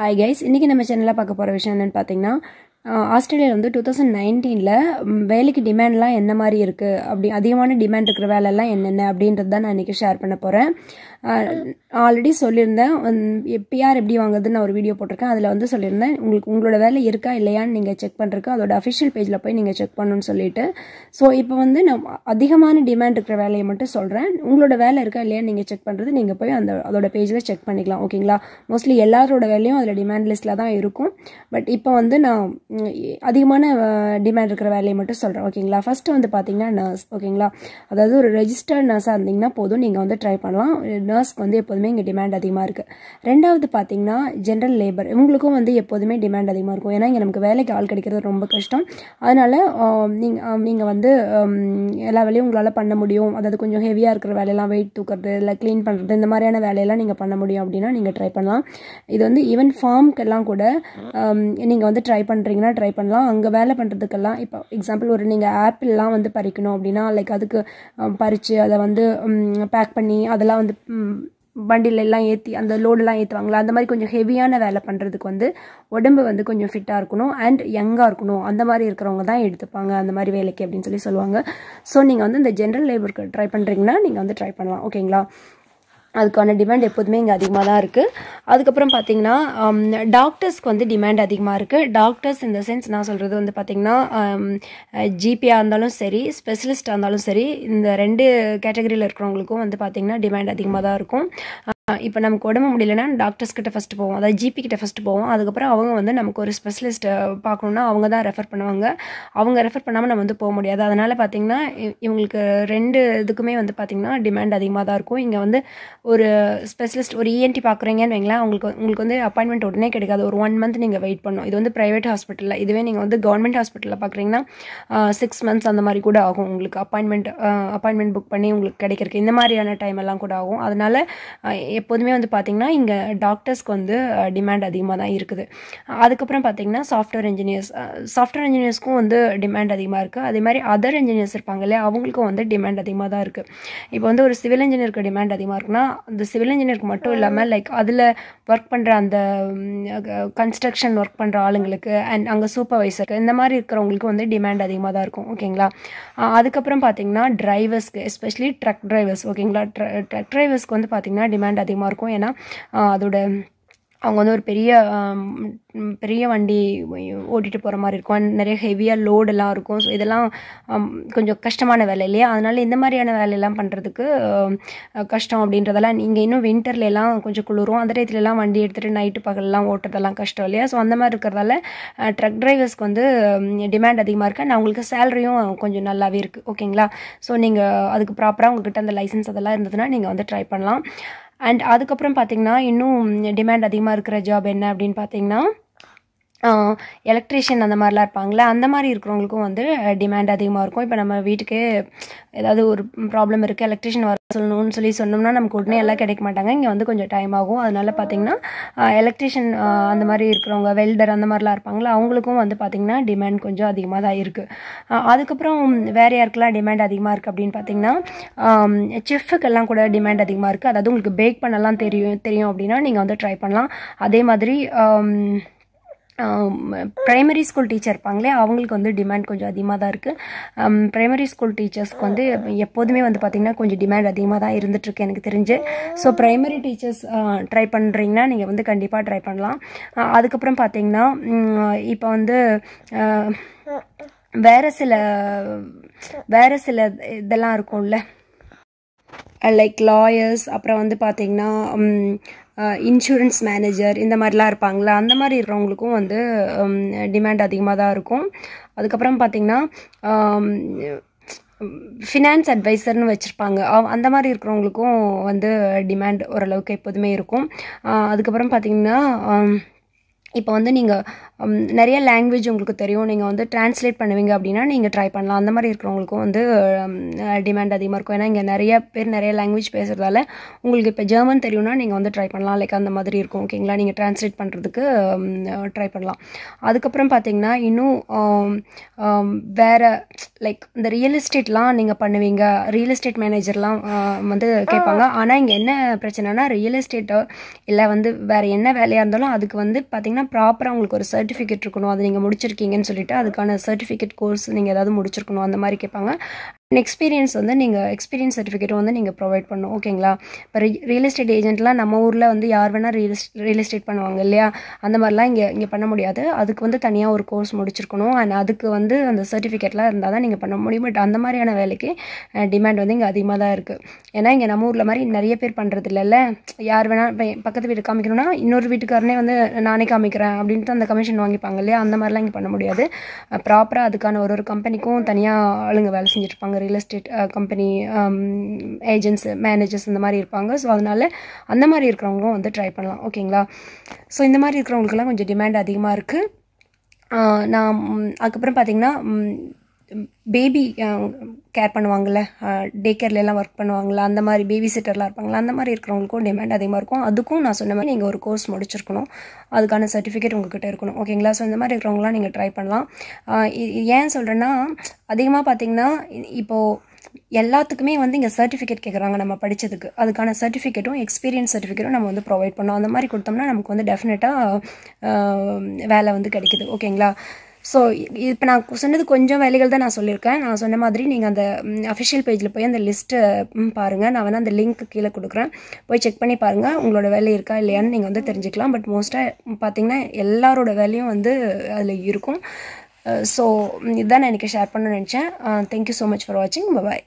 Hi guys, இன்னைக்கு நம்ம சேனல்ல பார்க்க போற விஷயம் என்னன்னு பாத்தீங்கன்னா ஆஸ்திரேலியால வந்து 2019ல வேலைக்கு டிமாண்ட்லாம் என்ன மாதிரி இருக்கு அப்படி அதிகமான டிமாண்ட் இருக்கிற வேலை எல்லாம் என்னென்ன அப்படின்றத தான் நான் இன்னைக்கு ஷேர் பண்ண போறேன். ஆல்ரெடி சொல்லிருந்தேன் பிஆர் எப்படி வாங்குறதுன்னு நான் ஒரு வீடியோ போட்டிருக்கேன். அதுல வந்து சொல்லிருந்தேன் உங்களோட வேலை இருக்கா இல்லையான்னு நீங்க செக் பண்றதுக்கு அதோட அஃபிஷியல் பேஜ்ல போய் நீங்க செக் பண்ணணும்னு சொல்லிட்டு சோ இப்போ வந்து நான் அதிகமான டிமாண்ட் இருக்கிற வேலையை மட்டும் சொல்றேன். உங்களோட வேலை இருக்கா இல்லையான்னு நீங்க செக் பண்றது நீங்க போய் அதோட பேஜ்ல செக் பண்ணிக்கலாம். ஓகேங்களா? மோஸ்ட்லி எல்லாரோட வேலையும் அதுல டிமாண்ட் லிஸ்ட்ல தான் இருக்கும். பட் இப்போ வந்து நான் அதிகமான டிமாண்ட் இருக்கிற வேலையை மட்டும் சொல்றேன். ஓகேங்களா? ஃபர்ஸ்ட் வந்து பாத்தீங்கன்னா நர்ஸ். ஓகேங்களா? அதாவது ஒரு ரெஜிஸ்டர்ட் நர்ஸா இருந்தீங்கன்னா போதும், நீங்க வந்து ட்ரை பண்ணலாம். நர்ஸ்க்கு வந்து எப்போதுமே இங்க டிமாண்ட் அதிகமா இருக்கு. ரெண்டாவது பாத்தீங்கன்னா ஜெனரல் லேபர், இவங்களுக்கும் வந்து எப்போதுமே டிமாண்ட் அதிகமா இருக்கும். ஏன்னா இங்க நமக்கு வேலைக்கு ஆள் கிடைக்கிறது ரொம்ப கஷ்டம். அதனால நீங்க வந்து எல்லா வேலையும் உங்களால பண்ண முடியும். அதாவது கொஞ்சம் ஹெவியா இருக்கிற வேலையெல்லாம் வெயிட் தூக்குறது இல்லை கிளீன் பண்றது இந்த மாதிரியான வேலையெல்லாம் நீங்க பண்ண முடியும் அப்படின்னா நீங்க ட்ரை பண்ணலாம். இது வந்து ஈவன் ஃபார்ம்க்கெல்லாம் கூட நீங்க வந்து ட்ரை பண்றீங்கன்னா ட்ரை பண்ணலாம். அங்க வேலை பண்றதுக்கெல்லாம் இப்போ எக்ஸாம்பிள் ஒரு நீங்க ஆப்பிள்லாம் வந்து பறிக்கணும் அப்படின்னா லைக் அதுக்கு பறிச்சு அதை வந்து பேக் பண்ணி அதெல்லாம் வந்து வண்டியில எல்லாம் ஏற்றி அந்த லோடெல்லாம் ஏற்றுவாங்களா, அந்த மாதிரி கொஞ்சம் ஹெவியான வேலை பண்ணுறதுக்கு வந்து உடம்பு வந்து கொஞ்சம் ஃபிட்டாக இருக்கணும் அண்ட் யங்காக இருக்கணும். அந்த மாதிரி இருக்கிறவங்க தான் எடுத்துப்பாங்க அந்த மாதிரி வேலைக்கு அப்படின்னு சொல்லுவாங்க. ஸோ நீங்கள் வந்து இந்த ஜென்ரல் லேபருக்கு ட்ரை பண்ணுறீங்கன்னா நீங்கள் வந்து ட்ரை பண்ணலாம். ஓகேங்களா? அதுக்கான டிமாண்ட் எப்போதுமே இங்கே அதிகமாக தான் இருக்குது. அதுக்கப்புறம் பார்த்தீங்கன்னா டாக்டர்ஸ்க்கு வந்து டிமாண்ட் அதிகமாக இருக்குது. டாக்டர்ஸ் இந்த சென்ஸ் நான் சொல்கிறது வந்து பார்த்திங்கன்னா ஜிபியாக இருந்தாலும் சரி, ஸ்பெஷலிஸ்ட்டாக இருந்தாலும் சரி, இந்த ரெண்டு கேட்டகரியில் இருக்கிறவங்களுக்கும் வந்து பார்த்திங்கன்னா டிமாண்ட் அதிகமாக தான் இருக்கும். இப்போ நமக்கு உடம்பு முடியலன்னா டாக்டர்ஸ் கிட்ட ஃபஸ்ட்டு போவோம், அதாவது ஜிபி கிட்ட ஃபஸ்ட்டு போவோம். அதுக்கப்புறம் அவங்க வந்து நமக்கு ஒரு ஸ்பெஷலிஸ்ட்டை பார்க்கணுன்னா அவங்க தான் ரெஃபர் பண்ணுவாங்க. அவங்க ரெஃபர் பண்ணாமல் நம்ம வந்து போக முடியாது. அதனால் பார்த்திங்கன்னா இவங்களுக்கு ரெண்டு இதுக்குமே வந்து பார்த்திங்கன்னா டிமாண்ட் அதிகமாக தான் இருக்கும். இங்கே வந்து ஒரு ஸ்பெஷலிஸ்ட் ஒரு இஎன்டி பார்க்குறீங்கன்னு வைங்களேன், உங்களுக்கு வந்து அப்பாயின்மெண்ட் உடனே கிடைக்காது. ஒரு 1 மந்த் நீங்கள் வெயிட் பண்ணணும். இது வந்து ப்ரைவேட் ஹாஸ்பிட்டலில். இதுவே நீங்கள் வந்து கவர்மெண்ட் ஹாஸ்பிட்டலில் பார்க்குறீங்கன்னா 6 மந்த்ஸ் அந்த மாதிரி கூட ஆகும். உங்களுக்கு அப்பாயின்மெண்ட் புக் பண்ணி உங்களுக்கு கிடைக்கிறதுக்கு இந்த மாதிரியான டைம் எல்லாம் கூட ஆகும். அதனால் எப்போதுமே வந்து பார்த்திங்கன்னா இங்கே டாக்டர்ஸ்க்கு வந்து டிமாண்ட் அதிகமாக தான் இருக்குது. அதுக்கப்புறம் பார்த்திங்கன்னா சாஃப்ட்வேர் இன்ஜினியர்ஸ்க்கும் வந்து டிமாண்ட் அதிகமாக இருக்குது. அதே மாதிரி அதர் இன்ஜினியர்ஸ் இருப்பாங்க இல்லையா, அவங்களுக்கும் வந்து டிமாண்ட் அதிகமாக தான் இருக்குது. இப்போ வந்து ஒரு சிவில் இன்ஜினியருக்கு டிமாண்ட் அதிகமாக இருக்குன்னா அந்த சிவில் இன்ஜினியருக்கு மட்டும் இல்லாமல் லைக் அதில் ஒர்க் பண்ணுற அந்த கன்ஸ்ட்ரக்ஷன் ஒர்க் பண்ணுற ஆளுங்களுக்கு அண்ட் அங்கே சூப்பர்வைசருக்கு இந்த மாதிரி இருக்கிறவங்களுக்கு வந்து டிமாண்ட் அதிகமாக தான் இருக்கும். ஓகேங்களா? அதுக்கப்புறம் பார்த்திங்கன்னா டிரைவர்ஸ்க்கு, எஸ்பெஷலி ட்ரக் டிரைவர்ஸ். ஓகேங்களா? ட்ரக் டிரைவர்ஸ்க்கு வந்து பார்த்திங்கன்னா டிமாண்ட் அதிகமாக இருக்கும். ஏன்னா அதோட அவங்க வந்து ஒரு பெரிய வண்டி ஓட்டிகிட்டு போகிற மாதிரி இருக்கும். நிறைய ஹெவியாக லோடெல்லாம் இருக்கும். ஸோ இதெல்லாம் கொஞ்சம் கஷ்டமான வேலை இல்லையா? அதனால் இந்த மாதிரியான வேலையெல்லாம் பண்ணுறதுக்கு கஷ்டம் அப்படின்றதெல்லாம் நீங்கள் இன்னும் வின்டர்லாம் கொஞ்சம் குளிரும். அந்த டயத்துலலாம் வண்டி எடுத்துகிட்டு நைட்டு பகலெல்லாம் ஓட்டுறதெல்லாம் கஷ்டம் இல்லையா? ஸோ அந்த மாதிரி இருக்கிறதால ட்ரக் டிரைவர்ஸ்க்கு வந்து டிமாண்ட் அதிகமாக இருக்குது. நான் உங்களுக்கு சேலரியும் கொஞ்சம் நல்லாவே இருக்குது. ஓகேங்களா? ஸோ நீங்கள் அதுக்கு ப்ராப்பராக உங்கள்கிட்ட அந்த லைசன்ஸ் அதெல்லாம் இருந்ததுன்னா நீங்கள் வந்து ட்ரை பண்ணலாம். அண்ட் அதுக்கப்புறம் பார்த்திங்கன்னா இன்னும் டிமாண்ட் அதிகமாக இருக்கிற ஜாப் என்ன அப்படின்னு பார்த்தீங்கன்னா எலக்ட்ரீஷியன் அந்த மாதிரிலாம் இருப்பாங்களே, அந்த மாதிரி இருக்கிறவங்களுக்கும் வந்து டிமாண்ட் அதிகமாக இருக்கும். இப்போ நம்ம வீட்டுக்கு ஏதாவது ஒரு ப்ராப்ளம் இருக்குது, எலக்ட்ரீஷியன் வர சொல்லணும்னு சொன்னோம்னா நமக்கு உடனே எல்லாம் கிடைக்க மாட்டாங்க. இங்கே வந்து கொஞ்சம் டைம் ஆகும். அதனால பார்த்திங்கன்னா எலக்ட்ரீஷியன் அந்த மாதிரி இருக்கிறவங்க, வெல்டர் அந்த மாதிரிலாம் இருப்பாங்களே, அவங்களுக்கும் வந்து பார்த்திங்கன்னா டிமாண்ட் கொஞ்சம் அதிகமாக தான் இருக்குது. அதுக்கப்புறம் வேறு யாருக்கெல்லாம் டிமாண்ட் அதிகமாக இருக்குது அப்படின்னு பார்த்திங்கன்னா செஃப்புக்கெல்லாம் கூட டிமாண்ட் அதிகமாக இருக்குது. அதாவது உங்களுக்கு பேக் பண்ணலாம் தெரியும் அப்படின்னா நீங்கள் வந்து ட்ரை பண்ணலாம். அதே மாதிரி ப்ரைமரி ஸ்கூல் டீச்சர் இருப்பாங்களே, அவங்களுக்கு வந்து டிமாண்ட் கொஞ்சம் அதிகமாக தான் இருக்குது. ப்ரைமரி ஸ்கூல் டீச்சர்ஸ்க்கு வந்து எப்போதுமே வந்து பார்த்திங்கன்னா கொஞ்சம் டிமாண்ட் அதிகமாக தான் இருந்துகிட்ருக்கு எனக்கு தெரிஞ்சு. ஸோ ப்ரைமரி டீச்சர்ஸ் ட்ரை பண்ணுறீங்கன்னா நீங்கள் வந்து கண்டிப்பாக ட்ரை பண்ணலாம். அதுக்கப்புறம் பார்த்திங்கன்னா இப்போ வந்து வேறு சில இதெல்லாம் இருக்கும்ல, லைக் லாயர்ஸ், அப்புறம் வந்து பார்த்திங்கன்னா இன்சூரன்ஸ் மேனேஜர் இந்த மாதிரிலாம் இருப்பாங்களா, அந்த மாதிரி இருக்கிறவங்களுக்கும் வந்து டிமாண்ட் அதிகமாக தான் இருக்கும். அதுக்கப்புறம் பார்த்திங்கன்னா ஃபினான்ஸ் அட்வைசர்னு வச்சுருப்பாங்க, அந்த மாதிரி இருக்கிறவங்களுக்கும் வந்து டிமாண்ட் ஓரளவுக்கு எப்போதுமே இருக்கும். அதுக்கப்புறம் பார்த்திங்கன்னா இப்போ வந்து நீங்கள் நிறைய லாங்குவேஜ் உங்களுக்கு தெரியும், நீங்கள் வந்து ட்ரான்ஸ்லேட் பண்ணுவீங்க அப்படின்னா நீங்கள் ட்ரை பண்ணலாம். அந்த மாதிரி இருக்கிறவங்களுக்கும் வந்து டிமாண்ட் அதிகமாக இருக்கும். ஏன்னா இங்கே நிறைய பேர் நிறைய லாங்குவேஜ் பேசுகிறதால உங்களுக்கு இப்போ ஜெர்மன் தெரியும்னா நீங்கள் வந்து ட்ரை பண்ணலாம். லைக் அந்த மாதிரி இருக்கும். ஓகேங்களா, நீங்கள் ட்ரான்ஸ்லேட் பண்ணுறதுக்கு ட்ரை பண்ணலாம். அதுக்கப்புறம் பார்த்தீங்கன்னா இன்னும் வேறு லைக் இந்த ரியல் எஸ்டேட்லாம் நீங்கள் பண்ணுவீங்க, ரியல் எஸ்டேட் மேனேஜர்லாம் வந்து கேட்பாங்க. ஆனால் இங்கே என்ன பிரச்சனைனா ரியல் எஸ்டேட்டோ இல்லை வந்து வேறு என்ன வேலையாக இருந்தாலும் அதுக்கு வந்து பார்த்திங்கன்னா ப்ராப்பராக உங்களுக்கு ஒரு சர்டிஃபிகேட் இருக்கணும். அது நீங்கள் முடிச்சிருக்கீங்கன்னு சொல்லிட்டு அதுக்கான சர்டிஃபிகேட் கோர்ஸ் நீங்கள் ஏதாவது முடிச்சிருக்கணும், அந்த மாதிரி கேட்பாங்க. எக்ஸ்பீரியன்ஸ் வந்து நீங்கள் எக்ஸ்பீரியன்ஸ் சர்டிஃபிகேட்டும் வந்து நீங்கள் ப்ரொவைட் பண்ணணும். ஓகேங்களா, இப்போ ரியல் எஸ்டேட் ஏஜென்ட்லாம் நம்ம ஊரில் வந்து யார் வேணால் ரியல் எஸ்டேட் பண்ணுவாங்க இல்லையா, அந்த மாதிரிலாம் இங்கே பண்ண முடியாது. அதுக்கு வந்து தனியாக ஒரு கோர்ஸ் முடிச்சிருக்கணும். அண்ட் அதுக்கு வந்து அந்த சர்டிஃபிகேட்லாம் இருந்தால் தான் நீங்கள் பண்ண முடியும். பட் அந்த மாதிரியான வேலைக்கு டிமாண்ட் வந்து இங்கே அதிகமாக தான் இருக்குது. ஏன்னா இங்கே நம்ம ஊரில் மாதிரி நிறைய பேர் பண்ணுறது இல்லைல்ல. யார் வேணால் இப்போ பக்கத்து வீட்டு காமிக்கணும்னா இன்னொரு வீட்டுக்காரனே வந்து நானே காமிக்கிறேன் அப்படின்ட்டு அந்த கமிஷன் வாங்கிப்பாங்க இல்லையா, அந்த மாதிரிலாம் இங்கே பண்ண முடியாது. ப்ராப்பராக அதுக்கான ஒரு கம்பெனிக்கும் தனியாக ஆளுங்க வேலை செஞ்சுருப்பாங்க, real estate company agents managers இந்த மாதிரி இருப்பாங்க. ஸோ அதனால் அந்த மாதிரி இருக்கிறவங்களும் வந்து ட்ரை பண்ணலாம். ஓகேங்களா, ஸோ இந்த மாதிரி இருக்கிறவங்களுக்குலாம் கொஞ்சம் டிமாண்ட் அதிகமாக இருக்குது. நான் அதுக்கப்புறம் பார்த்திங்கன்னா பேபி கேர் பண்ணுவாங்கள்ல, டே கேர்லாம் ஒர்க் பண்ணுவாங்களா, அந்த மாதிரி பேபி சிட்டர்லாம் இருப்பாங்களா, அந்த மாதிரி இருக்கிறவங்களுக்கும் டிமாண்ட் அதிகமாக இருக்கும். அதுக்கும் நான் சொன்ன மாதிரி நீங்கள் ஒரு கோர்ஸ் முடிச்சிருக்கணும், அதுக்கான சர்டிஃபிகேட் உங்கள்கிட்ட இருக்கணும். ஓகேங்களா, ஸோ இந்த மாதிரி இருக்கிறவங்களாம் நீங்கள் ட்ரை பண்ணலாம். ஏன் சொல்கிறேன்னா அதிகமாக பார்த்திங்கன்னா இப்போது எல்லாத்துக்குமே வந்து இங்கே சர்டிஃபிகேட் கேட்குறாங்க நம்ம படித்ததுக்கு. அதுக்கான சர்டிஃபிகேட்டும் எக்ஸ்பீரியன்ஸ் சர்டிஃபிகேட்டும் நம்ம வந்து ப்ரொவைட் பண்ணோம். அந்த மாதிரி கொடுத்தோம்னா நமக்கு வந்து டெஃபினட்டாக வேலை வந்து கிடைக்குது. ஓகேங்களா, ஸோ இப்போ நான் சொன்னது கொஞ்சம் வேலைகள் தான் நான் சொல்லியிருக்கேன். நான் சொன்ன மாதிரி நீங்கள் அந்த அஃபிஷியல் பேஜில் போய் அந்த லிஸ்ட்டை பாருங்கள். நான் வேணால் அந்த லிங்க் கீழே கொடுக்குறேன், போய் செக் பண்ணி பாருங்கள் உங்களோட வேலை இருக்கா இல்லையான்னு நீங்கள் வந்து தெரிஞ்சுக்கலாம். பட் மோஸ்ட்டாக பார்த்திங்கன்னா எல்லாரோட வேலையும் வந்து அதில் இருக்கும். ஸோ இதுதான் நான் இன்றைக்கி ஷேர் பண்ண நினச்சேன். தேங்க்யூ ஸோ மச் ஃபார் வாட்சிங். பாய்.